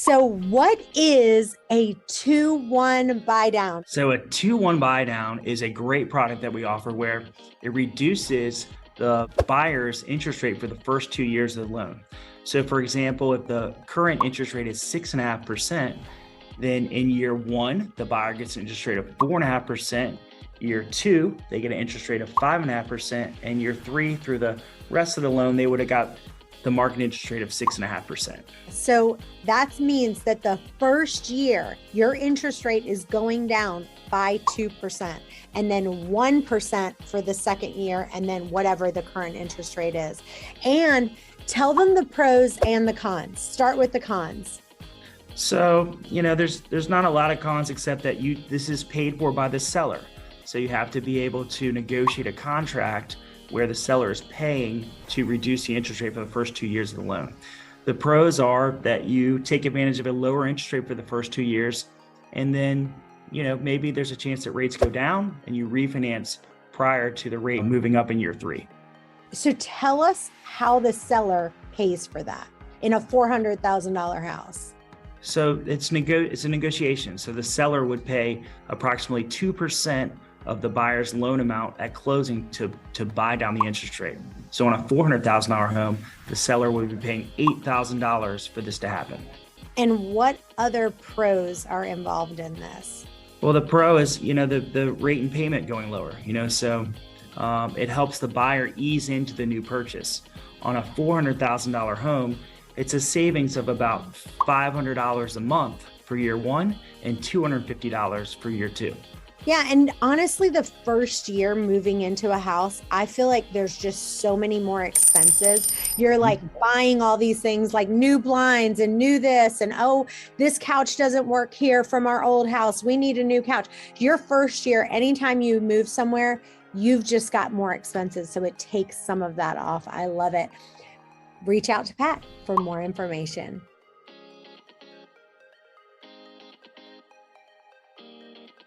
So what is a 2-1 buy down? So a 2-1 buy down is a great product that we offer where it reduces the buyer's interest rate for the first 2 years of the loan. So for example, if the current interest rate is 6.5%, then in year one, the buyer gets an interest rate of 4.5%. Year two, they get an interest rate of 5.5%. And year three, through the rest of the loan, they would have got the market interest rate of 6.5%. So that means that the first year, your interest rate is going down by 2%, and then 1% for the second year, and then whatever the current interest rate is. And tell them the pros and the cons. Start with the cons. So, there's not a lot of cons except that this is paid for by the seller. So you have to be able to negotiate a contract where the seller is paying to reduce the interest rate for the first 2 years of the loan. The pros are that you take advantage of a lower interest rate for the first 2 years, and then, maybe there's a chance that rates go down and you refinance prior to the rate moving up in year three. So tell us how the seller pays for that in a $400,000 house. So it's a negotiation. So the seller would pay approximately 2% of the buyer's loan amount at closing to buy down the interest rate. So on a $400,000 home, the seller would be paying $8,000 for this to happen. And what other pros are involved in this? Well, the pro is, the rate and payment going lower, so it helps the buyer ease into the new purchase. On a $400,000 home, it's a savings of about $500 a month for year one and $250 for year two. Yeah. And honestly, the first year moving into a house, I feel like there's just so many more expenses. You're like buying all these things like new blinds and new this, and oh, this couch doesn't work here from our old house. We need a new couch. Your first year, anytime you move somewhere, you've just got more expenses. So it takes some of that off. I love it. Reach out to Pat for more information.